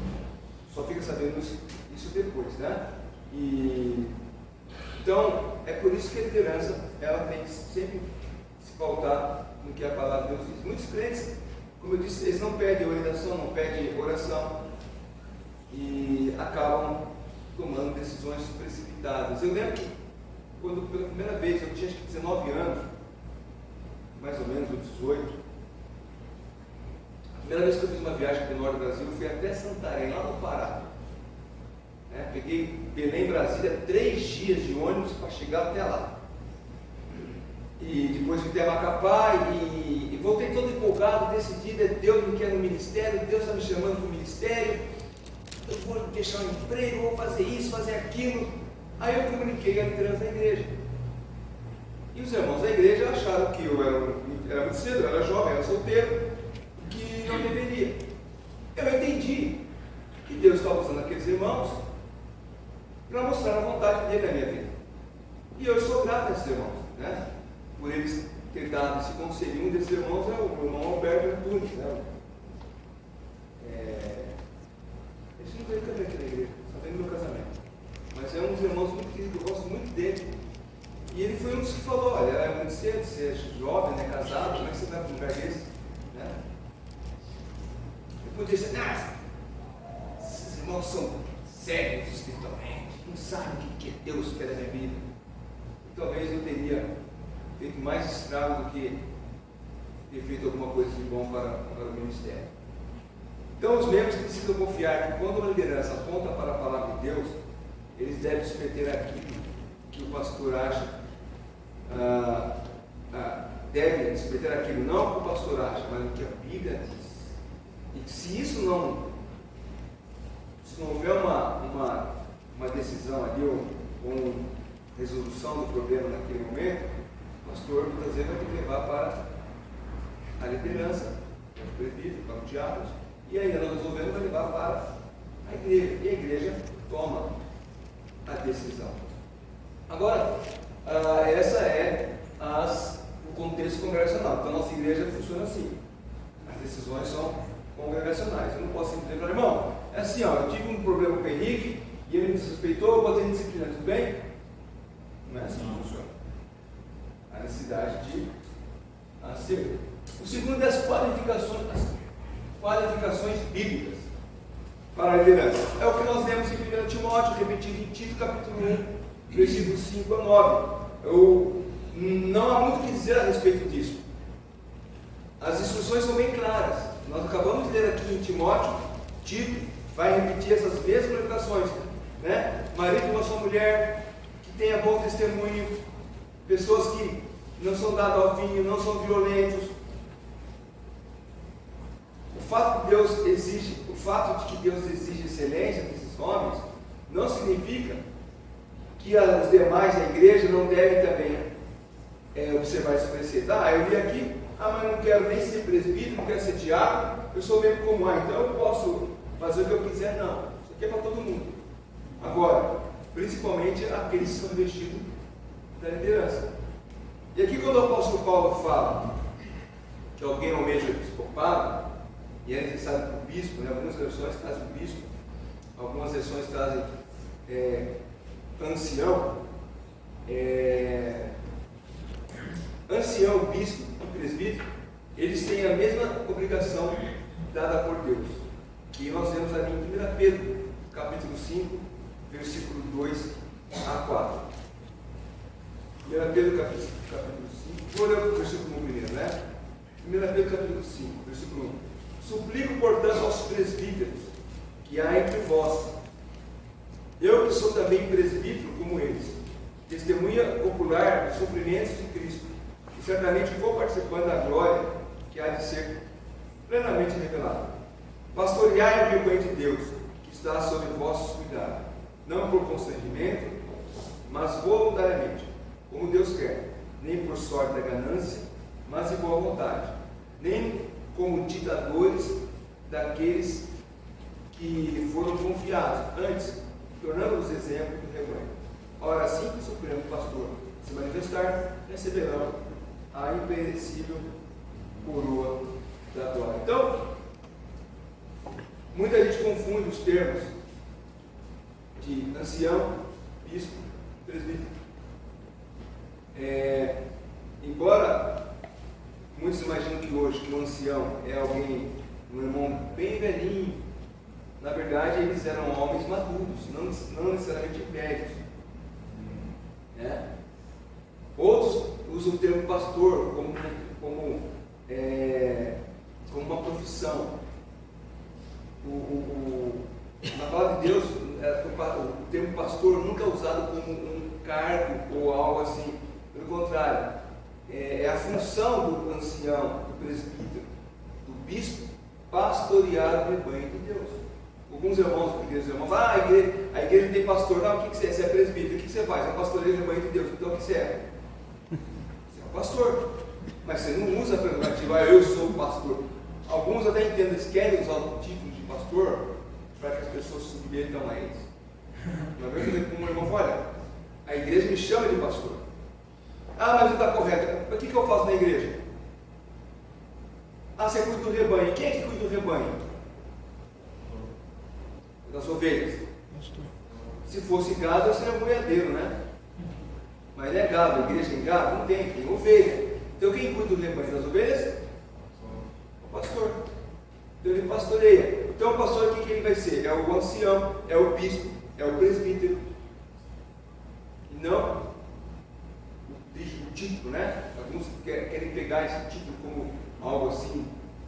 só fica sabendo isso depois, né? Então é por isso que a liderança ela tem que sempre se pautar no que a palavra de Deus diz. Muitos crentes, como eu disse, eles não pedem orientação, não pedem oração e acabam tomando decisões precipitadas. Eu lembro que quando pela primeira vez, eu tinha acho que 19 anos, mais ou menos, ou 18, a primeira vez que eu fiz uma viagem para o norte do Brasil, eu fui até Santarém, lá no Pará. Peguei Belém, Brasília, 3 dias de ônibus para chegar até lá. E depois fui até Macapá e voltei todo empolgado, decidido: Deus me quer no ministério, Deus está me chamando para o ministério, eu vou deixar um emprego, vou fazer isso, fazer aquilo. Aí eu comuniquei a liderança da igreja. E os irmãos da igreja acharam que eu era muito cedo, eu era jovem, era solteiro, que não deveria. Eu entendi que Deus estava usando aqueles irmãos para mostrar a vontade dele na minha vida. E eu sou grato a esses irmãos, né? Por eles ter dado esse conselho. Um desses irmãos é o meu irmão Alberto Antunes, né? Esse não veio também aqui na igreja, só veio no meu casamento. Mas é um dos irmãos muito queridos, eu gosto muito dele. cedo, você é jovem, né, casado, como é que você vai para um lugar desse? Né? Eu podia dizer, esses irmãos são sérios espiritualmente, não sabem o que é Deus quer da minha vida. E talvez eu teria feito mais estrago do que ter feito alguma coisa de bom para o ministério. Então os membros precisam confiar que quando a liderança aponta para a palavra de Deus, eles devem submeter aquilo que o pastor acha, devem submeter aquilo, não o que o pastor acha, mas o que a Bíblia diz. E se isso não houver uma decisão ali, ou resolução do problema naquele momento, o pastor muitas vezes vai ter que levar para a liderança, para o presbítero, para os diáconos, e ainda não resolvendo, vai levar para a igreja, e a igreja toma a decisão. Agora, essa é o contexto congregacional. Então, a nossa igreja funciona assim. As decisões são congregacionais. Eu não posso simplesmente falar, irmão, é assim, ó, eu tive um problema com o Henrique, e ele me desrespeitou, eu botei em disciplina, tudo bem? Não é assim que funciona. Há necessidade de ser. O segundo é as qualificações bíblicas para a liderança. É o que nós lemos em 1 Timóteo, repetido em Tito, capítulo 1, versículos 5 a 9. Não há muito o que dizer a respeito disso. As instruções são bem claras. Nós acabamos de ler aqui em Timóteo, Tito vai repetir essas mesmas qualificações, né? Marido de uma só mulher, que tenha bom testemunho, pessoas que não são dadas ao vinho, não são violentos. O fato de que Deus exige excelência desses homens não significa que os demais da igreja não devem também observar esses preceitos. Eu li aqui, mas não quero nem ser presbítero, não quero ser diácono, eu sou membro comum, então eu posso fazer o que eu quiser. Não, isso aqui é para todo mundo. Agora, principalmente aqueles que são investidos da liderança. E aqui quando o apóstolo Paulo fala que alguém almeja o episcopado, e é necessário para o bispo, né? Algumas versões trazem o bispo, algumas versões trazem ancião. Ancião, bispo e presbítero, eles têm a mesma obrigação dada por Deus, que nós vemos ali em 1 Pedro, capítulo 5, versículo 2 a 4. 1 Pedro, capítulo 5, vou ler o versículo 1 primeiro, né? 1 Pedro, capítulo 5, versículo 1. Suplico, portanto, aos presbíteros que há entre vós, eu que sou também presbítero como eles, testemunha ocular dos sofrimentos de Cristo, e certamente vou participando da glória que há de ser plenamente revelada. Pastoreai o rebanho de Deus, que está sob vossos cuidados, não por constrangimento, mas voluntariamente, como Deus quer, nem por sorte da ganância, mas de boa vontade, nem como ditadores daqueles que foram confiados, antes, tornando-os exemplo do rebanho. Ora, assim que o Supremo Pastor se manifestar, receberão a imperecível coroa da glória. Então, muita gente confunde os termos de ancião, bispo, presbítero. Embora muitos imaginam que hoje um ancião é alguém, um irmão bem velhinho, na verdade eles eram homens maduros, não necessariamente velhos. Outros usam o termo pastor como uma profissão. Na palavra de Deus, o termo pastor nunca é usado como um cargo ou algo assim. Pelo contrário, é a função do ancião, do presbítero, do bispo, pastorear o rebanho de Deus. Alguns irmãos, falam, a igreja tem pastor. Não, o que você é? Você é presbítero. O que você faz? É pastorear o rebanho de Deus. Então o que você é? Você é um pastor. Mas você não usa a prerrogativa, eu sou pastor. Alguns até entendem, eles querem usar o título de pastor para que as pessoas se submetam a eles. Uma vez eu falei com um irmão, olha, a igreja me chama de pastor. Mas você está correto. O que eu faço na igreja? Você cuida do rebanho. Quem é que cuida do rebanho? Das ovelhas. Se fosse gado, eu seria boiadeiro, né? Mas não é gado, a igreja tem gado? Não tem, tem ovelha. Então quem cuida do rebanho das ovelhas? O pastor. Então ele pastoreia. Então o pastor, o que ele vai ser? É o ancião, é o bispo, é o presbítero. E não o título, né? Alguns querem pegar esse título como algo assim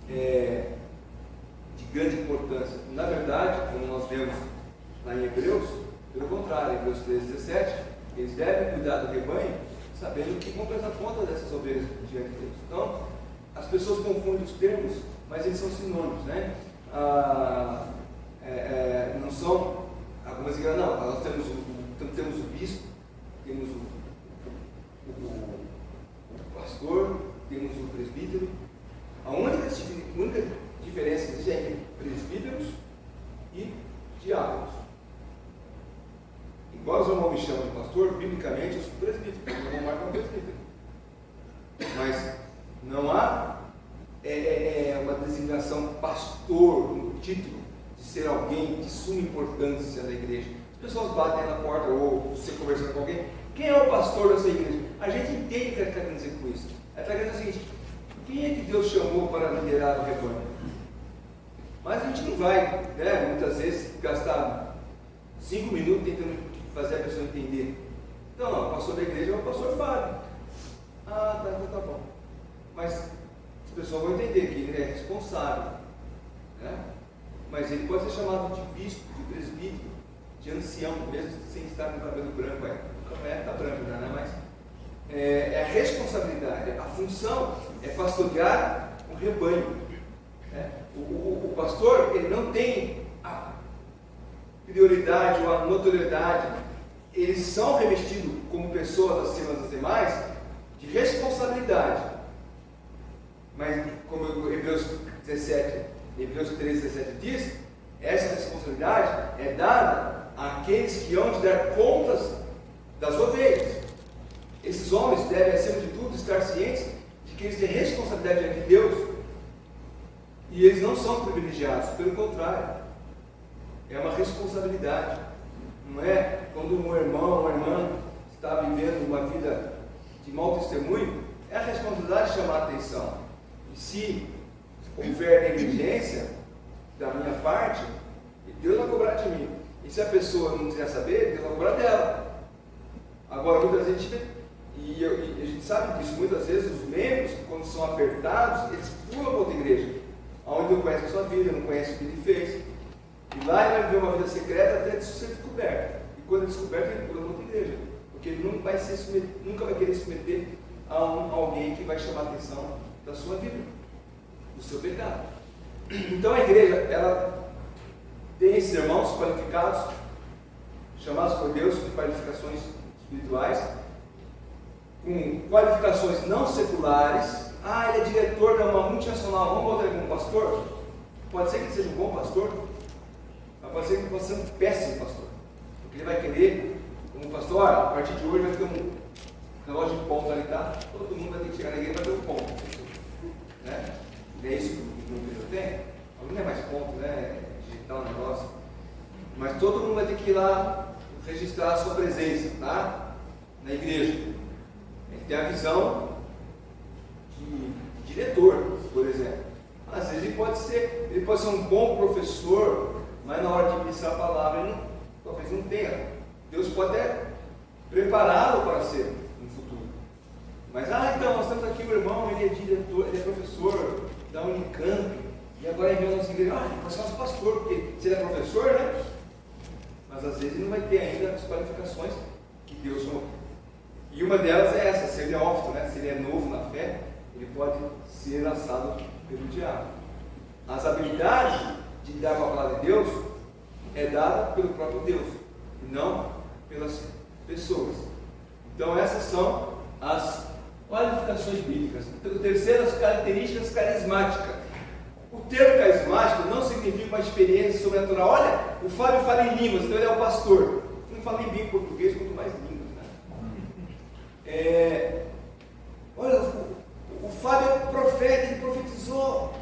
de grande importância. Na verdade, como nós vemos lá em Hebreus, pelo contrário, Hebreus 13:17, eles devem cuidar do rebanho, sabendo que vão prestar conta dessas ovelhas diante de Deus. Então, as pessoas confundem os termos, mas eles são sinônimos, né? Não são, algumas igrejas não, nós temos o bispo, temos o pastor, temos o presbítero. A única diferença que existe é entre presbíteros e diáconos. Igual os irmãos me chamam de pastor, biblicamente eu sou presbítero, eu não marco um presbítero. Mas não há uma designação pastor no título de ser alguém de suma importância da igreja. As pessoas batem na porta ou você conversando com alguém, quem é o pastor dessa igreja? A gente entende o que ele está querendo dizer com isso. Ele está querendo dizer o seguinte: quem é que Deus chamou para liderar o rebanho? Mas a gente não vai, né, muitas vezes, gastar 5 minutos tentando fazer a pessoa entender. Não, o pastor da igreja é o pastor Fábio. Tá bom. Mas as pessoas vão entender que ele é responsável, né? Mas ele pode ser chamado de bispo, de presbítero, de ancião, mesmo sem estar com o cabelo branco. O cabelo está branco, né? Mas é a responsabilidade, a função é pastorear o rebanho. Né? O pastor, ele não tem a prioridade ou a notoriedade. Eles são revestidos como pessoas acima das demais de responsabilidade. Mas, como Hebreus 13:17 diz, essa responsabilidade é dada àqueles que hão de dar contas das ovelhas. Esses homens devem, acima de tudo, estar cientes de que eles têm responsabilidade diante de Deus. E eles não são privilegiados, pelo contrário, é uma responsabilidade. Não é quando um irmão ou uma irmã está vivendo uma vida de mau testemunho, é a responsabilidade de chamar a atenção. E se houver negligência da minha parte, Deus vai cobrar de mim. E se a pessoa não quiser saber, Deus vai cobrar dela. Agora, muitas vezes, e a gente sabe disso, muitas vezes os membros, quando são apertados, eles pulam para outra igreja, onde não conhece a sua vida, não conhece o que ele fez. E lá ele vai viver uma vida secreta até ser descoberto. E quando é descoberto, ele pula para outra igreja. Porque ele não vai nunca vai querer se meter a alguém que vai chamar a atenção da sua vida, do seu pecado. Então a igreja, ela tem esses irmãos qualificados, chamados por Deus de qualificações espirituais, com qualificações não seculares. Ele é diretor de uma multinacional, vamos botar ele como pastor? Pode ser que ele seja um bom pastor, mas pode ser que ele possa ser um péssimo pastor, porque ele vai querer, como pastor, a partir de hoje vai ter um relógio de ponto ali, tá? Todo mundo vai ter que chegar na igreja e vai ter um ponto, né? Não é isso que o igreja tem? Não é mais ponto, né? Digital negócio. Mas todo mundo vai ter que ir lá registrar a sua presença, tá? Na igreja. Ele tem a visão de diretor, por exemplo. Às vezes ele pode ser um bom professor, mas na hora de ministrar a palavra ele talvez não tenha. Deus pode até prepará-lo para ser no futuro. Mas, então, nós temos aqui o irmão, ele é diretor, ele é professor da Unicamp, e agora ele vem a nossa igreja, ele pode ser nosso pastor, porque se ele é professor, né? Mas às vezes ele não vai ter ainda as qualificações que Deus chamou. E uma delas é essa, se ele é neófito, né? Se ele é novo na fé, ele pode ser lançado pelo diabo. As habilidades de lidar com a palavra de Deus é dada pelo próprio Deus, e não pelas pessoas. Então essas são as qualificações bíblicas. Então, terceiro, as características carismáticas. O termo carismático não significa uma experiência sobrenatural. Olha, o Fábio fala em línguas, então ele é o pastor. Não fala nem bem português, quanto mais línguas, né? Olha, o Fábio é profeta, ele profetizou.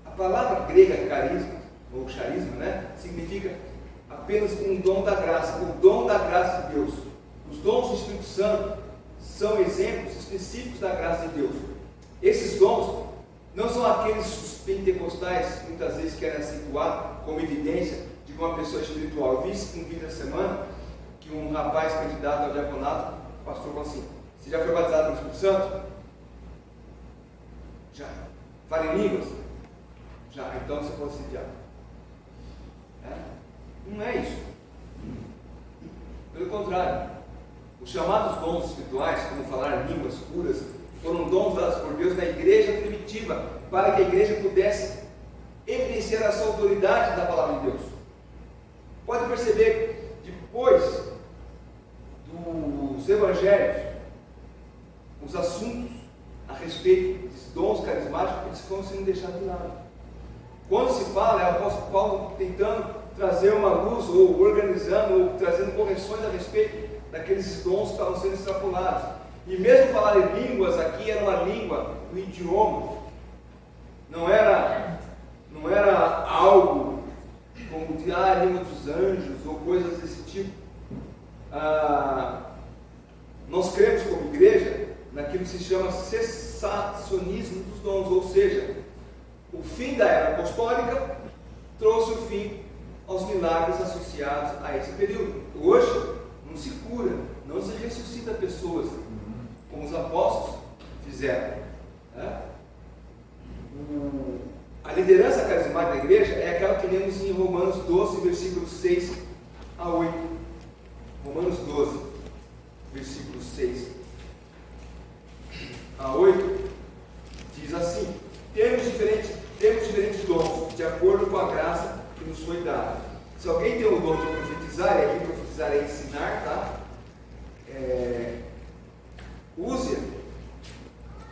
A palavra grega carisma, ou charisma, né, significa apenas um dom da graça, o dom da graça de Deus. do Espírito Santo são exemplos específicos da graça de Deus. Esses dons não são aqueles os pentecostais muitas vezes querem acentuar como evidência de uma pessoa espiritual. Eu vi isso um vídeo essa semana, que um rapaz candidato ao diaconato, o pastor falou assim: você já foi batizado no Espírito Santo? Já. Fala em línguas? Já. Então você pode ser diácono. Não é isso. Pelo contrário, os chamados dons espirituais, como falar em línguas puras, foram dons dados por Deus na igreja primitiva, para que a igreja pudesse evidenciar a sua autoridade da palavra de Deus. Pode perceber, depois dos evangelhos, os assuntos a respeito dos dons carismáticos, eles foram sendo deixados de lado. Quando se fala, é o apóstolo Paulo tentando trazer uma luz, ou organizando, ou trazendo correções a respeito daqueles dons que estavam sendo extrapolados. E mesmo falar em línguas aqui era uma língua, um idioma, não era algo como de a língua dos anjos ou coisas desse tipo. Nós cremos como igreja naquilo que se chama cessacionismo dos dons, ou seja, o fim da era apostólica trouxe o fim aos milagres associados a esse período. Hoje não se cura, não se ressuscita pessoas como os apóstolos fizeram. A liderança carismática da igreja é aquela que lemos em Romanos 12, versículos 6 a 8. Romanos 12, versículos 6 a 8, diz assim: temos diferentes dons, de acordo com a graça que nos foi dada. Se alguém tem o dom de profetizar, e aqui profetizar é ensinar, tá? Use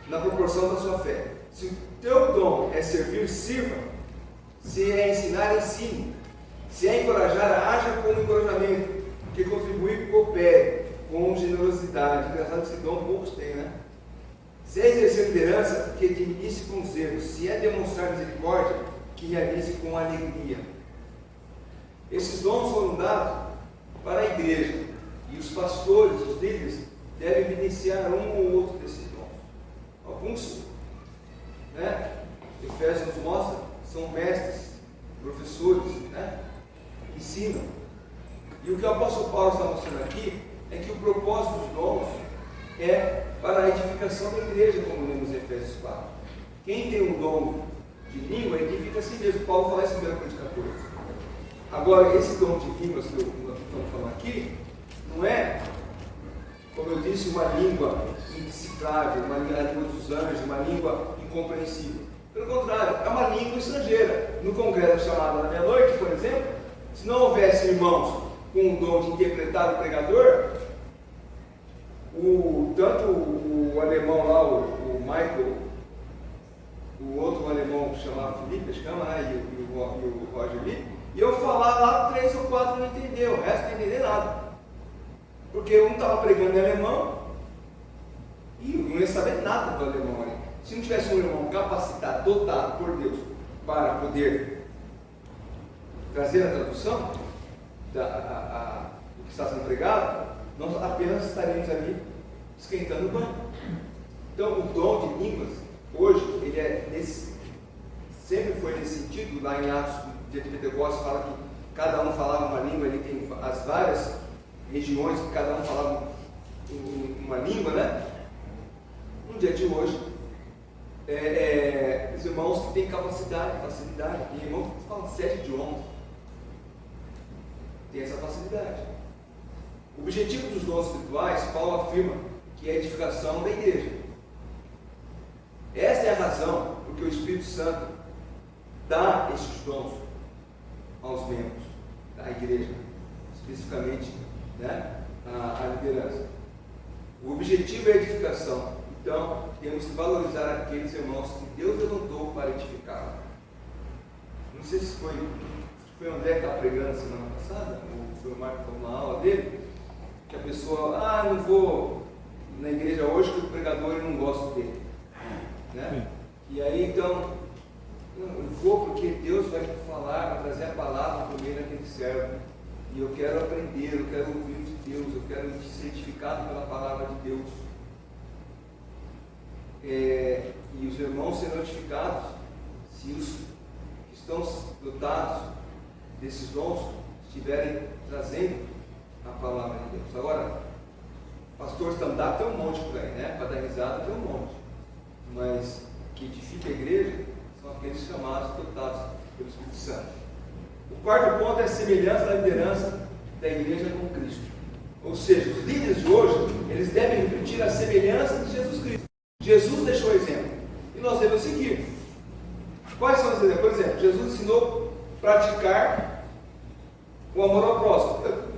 na proporção da sua fé. Se o teu dom é servir, sirva. Se é ensinar, ensine. Se é encorajar, haja com encorajamento. Que contribuir, coopere com generosidade. Engraçado que esse dom poucos têm, né? Se é exercer liderança, que administre com zelo. Se é demonstrar misericórdia, que realize com alegria. Esses dons foram dados para a igreja, e os pastores, os líderes, devem evidenciar um ou outro desses dons. Alguns, Efésios nos mostra, são mestres, professores, ensinam. E o que o apóstolo Paulo está mostrando aqui é que o propósito dos dons é para a edificação da igreja, como lemos em Efésios 4. Quem tem um dom de língua edifica a si mesmo. Paulo fala isso em 1 Coríntios 14. Agora, esse dom de línguas que nós estamos falando aqui, não é, como eu disse, uma língua indecifrável, uma língua dos anjos, uma língua incompreensível. Pelo contrário, é uma língua estrangeira. No congresso chamado da meia-noite, por exemplo, se não houvesse irmãos com o dom de interpretar o pregador, tanto o alemão lá, o Michael, o outro alemão chamado Felipe, e o Roger Lee, e eu falar lá 3 ou 4 não entendeu, o resto não entendeu nada. Porque um estava pregando em alemão e eu não ia saber nada do alemão ali. Se não tivesse um irmão capacitado, dotado por Deus para poder trazer a tradução do que está sendo pregado, nós apenas estaremos ali esquentando o banho. Então, o dom de línguas, hoje, ele sempre foi nesse sentido. Lá em Atos de Pentecostes fala que cada um falava uma língua, ele tem as várias regiões que cada um falava uma língua, né? No dia de hoje, os irmãos que têm capacidade, facilidade, tem irmãos que falam 7 idiomas, tem essa facilidade. O objetivo dos dons espirituais, Paulo afirma que é a edificação da igreja. Esta é a razão porque o Espírito Santo dá estes dons aos membros da igreja, especificamente a liderança. O objetivo é a edificação. Então, temos que valorizar aqueles irmãos que Deus levantou para edificar. Não sei se foi o André que estava pregando semana passada, ou foi o Marco que falou na aula dele, que a pessoa, não vou na igreja hoje porque o pregador eu não gosto dele. E aí então, eu vou porque Deus vai falar, vai trazer a palavra por meio daquele servo. E eu quero aprender, eu quero ouvir de Deus, eu quero ser edificado pela palavra de Deus. E os irmãos serão edificados se os que estão dotados desses dons estiverem trazendo a palavra de Deus. Agora, pastor stand-up tem um monte por aí, né? Para dar risada tem um monte. Mas que edifica a igreja são aqueles chamados, dotados pelo Espírito Santo. O quarto ponto é a semelhança da liderança da igreja com Cristo. Ou seja, os líderes de hoje, eles devem refletir a semelhança de Jesus Cristo. Jesus deixou o exemplo e nós devemos seguir. Quais são os exemplos? Por exemplo, Jesus ensinou a praticar o amor ao próximo. Eu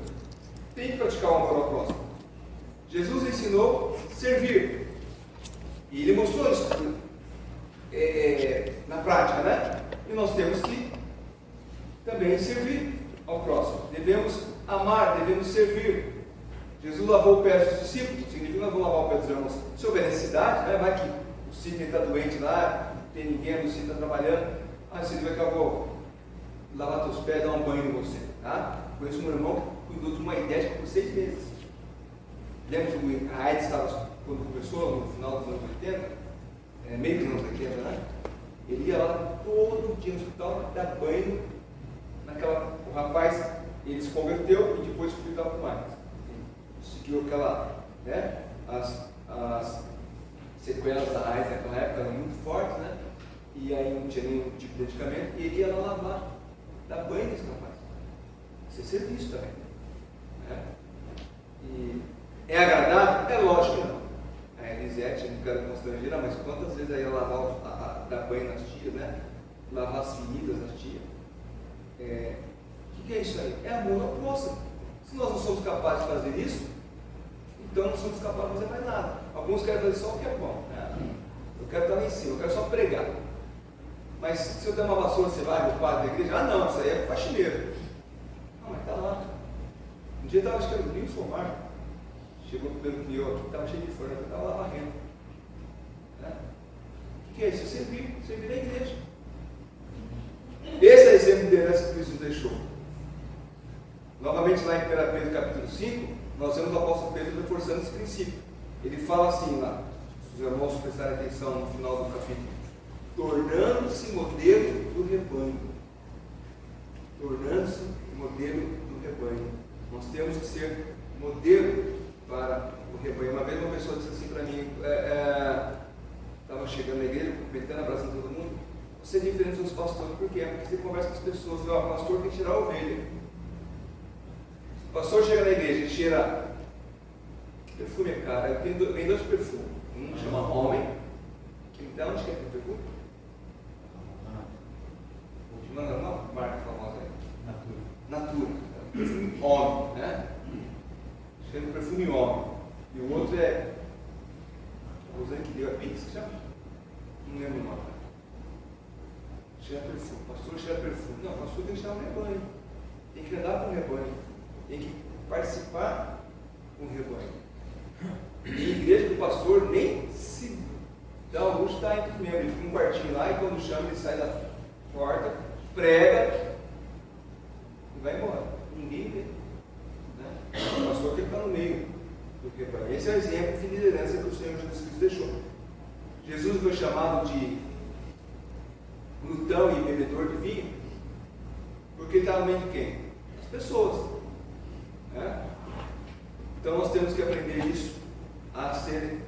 tenho que praticar o amor ao próximo. Jesus ensinou a servir. E ele mostrou isso na prática, né? E nós temos que também servir ao próximo. Devemos amar, devemos servir. Jesus lavou o pé dos discípulos, significa que nós vamos lavar o pé dos irmãos. Se houver necessidade, né? Vai que o Sidney está doente lá, não tem ninguém, o Sidney está trabalhando. Sidney, vai que eu vou lavar teus pés, dar um banho em você. Tá? Conheço um irmão que cuidou de uma idética por 6 meses. Lembra que a AIDS estava, quando começou, no final dos anos 80, meio dos anos 80, né? Ele ia lá todo dia no hospital dar banho naquela. O rapaz, ele se converteu e depois cuidava com mais. Seguiu aquela, né? As sequelas da AIDS naquela época eram muito fortes, né? E aí não tinha nenhum tipo de medicamento, e ele ia lá lavar, dar banho nesse rapaz. Isso é serviço também. Né? E é agradável? É lógico que não. A Elisete, não quero constranger, mas quantas vezes aí ia lavar, dar banho nas tias, né? Lavar as feridas nas tias. O que é isso aí? É amor ao próximo. Se nós não somos capazes de fazer isso, então não somos capazes de fazer mais nada. Alguns querem fazer só o que é bom. Né? Eu quero estar lá em cima, eu quero só pregar. Mas se eu der uma vassoura, você vai, meu padre da igreja? Não, isso aí é faxineiro. Não, mas está lá. Um dia eu estava escrevendo o Rio Somar. Chegou o primeiro criou aqui, estava cheio de forno, eu estava lá varrendo. Né? O que é isso? Servir a igreja. Esse é o exemplo de liderança que Cristo nos deixou. Novamente lá em 1 Pedro capítulo 5, nós vemos o apóstolo Pedro reforçando esse princípio. Ele fala assim lá, se os irmãos prestarem atenção no final do capítulo, tornando-se modelo do rebanho. Tornando-se modelo do rebanho. Nós temos que ser modelo para o rebanho. Uma vez uma pessoa disse assim para mim, estava chegando na igreja, cumprimentando, abraçando todo mundo. Você é diferente dos pastores, por quê? Porque você conversa com as pessoas, o pastor tem que tirar a ovelha. O pastor chega na igreja e cheira perfume, cara. Eu tenho 2 perfumes. Um chama homem, que me dá onde que é aquele perfume? Não, uma marca famosa aí. Natura. Perfume homem, né? Chama perfume homem. E o outro é. A Rosane que deu a pizza, chama? Não lembro o nome. Cheira perfume. O pastor cheira perfume. Não, o pastor tem que cheirar um rebanho. Tem que andar com o rebanho. Tem que participar com o rebanho. E igreja que o pastor nem se dá o luxo de estar entre os membros. Ele fica um quartinho lá e quando chama ele sai da porta, prega e vai embora. Ninguém vê. Né? O pastor tem que estar no meio do rebanho. Esse é o exemplo de liderança que o Senhor Jesus Cristo deixou. Jesus foi chamado de glutão e bebedor de vinho porque ele está no meio de quem? As pessoas. Né? Então nós temos que aprender isso, a ser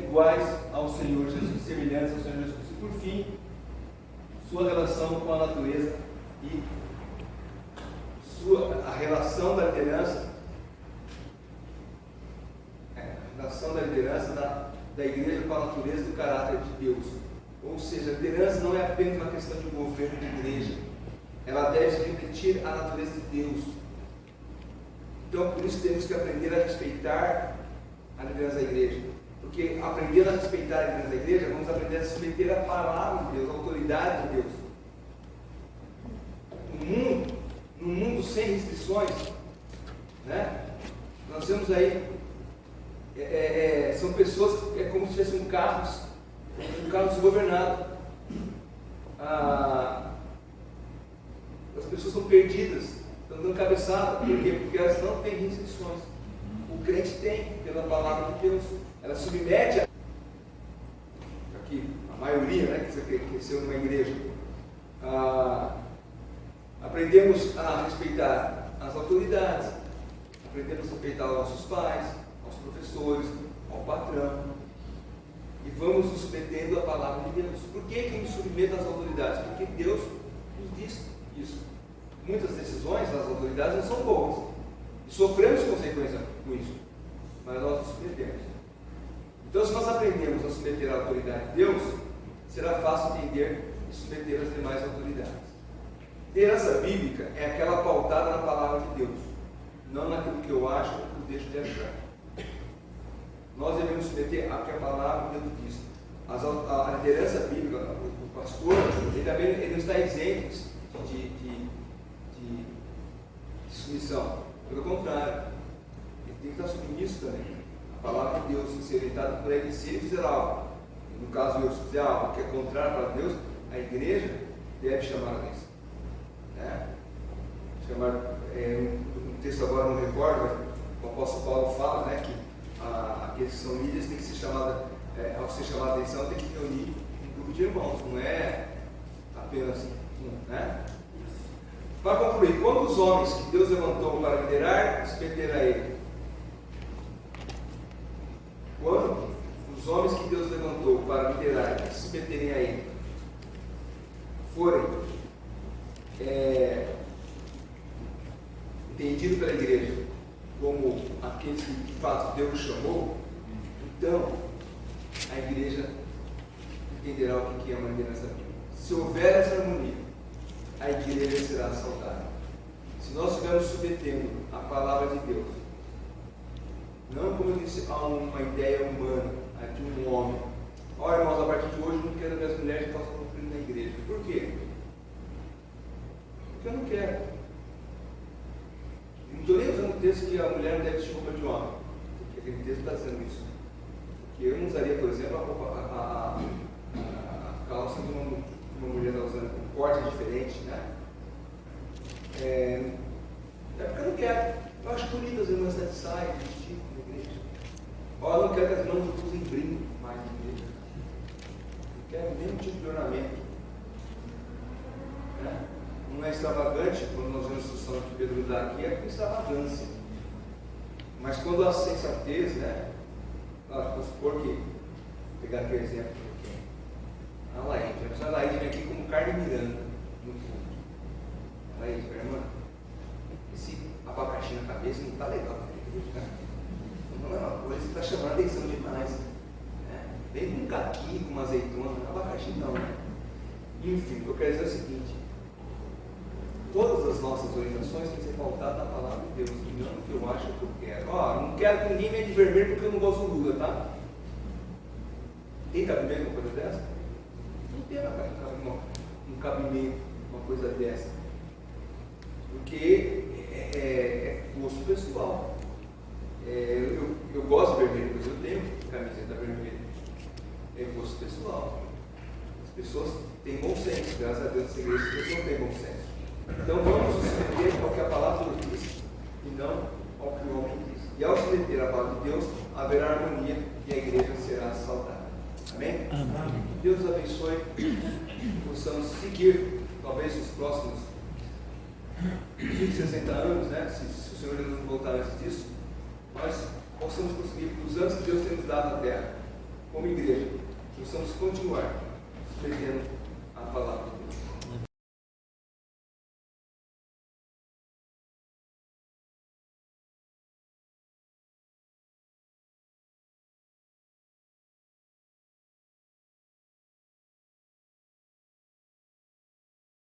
iguais ao Senhor Jesus, semelhantes ao Senhor Jesus. E por fim, sua relação com a natureza e a relação da liderança, da igreja com a natureza do caráter de Deus. Ou seja, a liderança não é apenas uma questão de governo da igreja, ela deve refletir a natureza de Deus. Então, por isso temos que aprender a respeitar a liderança da igreja. Porque aprendendo a respeitar a liderança da igreja, vamos aprender a submeter a palavra de Deus, a autoridade de Deus. No mundo sem restrições, né? Nós temos aí, são pessoas, como se tivessem um carro desgovernado. As pessoas são perdidas estão dando cabeçada. Por quê? Porque elas não têm restrições. O crente tem, pela palavra de Deus. Ela submete aqui, a maioria, né, que cresceu numa igreja. Aprendemos a respeitar as autoridades, aprendemos a respeitar os nossos pais, aos professores, ao patrão, e vamos nos submetendo à palavra de Deus. Por que nos submete às autoridades? Porque Deus nos diz isso. Muitas decisões das autoridades não são boas, e sofremos consequências com isso, mas nós nos submetemos. Então, se nós aprendemos a submeter à autoridade de Deus, será fácil entender e submeter as demais autoridades. Liderança bíblica é aquela pautada na palavra de Deus, não naquilo que eu acho ou que eu deixo de achar. Nós devemos submeter a que a palavra de Deus diz. A liderança bíblica, o pastor, ele não está isento de submissão. Pelo contrário, ele tem que estar submisso também. A palavra de Deus, se orientada por ele, se ele fizer algo, no caso eu, se fizer algo que é contrário para Deus, a igreja deve chamar a atenção. Um texto agora não recordo, o apóstolo Paulo fala, né, que aqueles que são líderes têm que ser chamados, ao ser chamado a atenção, tem que reunir um grupo de irmãos, não é apenas um, né? Para concluir, quando os homens que Deus levantou para liderar se submeteram a Ele? Quando os homens que Deus levantou para liderar e se submeterem a Ele forem entendidos pela igreja como aqueles que de fato Deus chamou, então a igreja entenderá o que é uma liderança bíblica. Se houver essa harmonia, a igreja será saudável. Se nós estivermos submetendo a palavra de Deus, não como eu disse, a uma ideia humana, a de um homem. Olha, irmãos, a partir de hoje eu não quero ver as mulheres que façam cumprir na igreja. Por quê? Porque eu não quero. Não estou nem usando o texto que a mulher não deve vestir roupa de homem, porque aquele texto está dizendo isso. Porque eu não usaria, por exemplo, a calça de uma mulher está usando um corte diferente, né? É porque eu não quero. Eu acho bonito as irmãs de saia, vestido na igreja. Olha, eu não quero que as irmãs usem brinco mais na igreja. Eu quero o mesmo tipo de ornamento. Né? Não é extravagante, quando nós vemos a instrução que Pedro dá aqui, é com extravagância. Mas quando há sensatez, né? Vamos supor que, vou pegar aqui o exemplo aqui. A Laíde. A Laíde vem aqui como Carmen Miranda no fundo. A Laíde, irmã, esse abacaxi na cabeça não está legal. Né? Não é uma coisa que está chamando a atenção demais. Né? Vem com um caqui, com uma azeitona, abacaxi não. Né? Enfim, eu quero dizer o seguinte. Todas as nossas orientações têm que ser pautadas na palavra de Deus, e não no que eu acho que eu quero. Não quero que ninguém venha de vermelho porque eu não gosto do Lula, tá? Tem cabimento uma coisa dessa? Não tem um cabimento uma coisa dessa. Porque é gosto pessoal. Eu gosto de vermelho, mas eu tenho camiseta vermelha. É gosto pessoal. As pessoas têm bom senso, graças a Deus, as igrejas, as pessoas têm bom senso. Então vamos nos submeter ao que a palavra de Deus diz e não ao que o homem diz. E ao submeter a palavra de Deus, haverá harmonia e a igreja será saudável. Amém? Amém. Deus abençoe, possamos seguir, talvez nos próximos 20, 60 anos, né? Se o Senhor nos voltar antes disso, nós possamos conseguir, os anos que Deus tem nos dado na terra, como igreja, possamos continuar submetendo a palavra de Deus.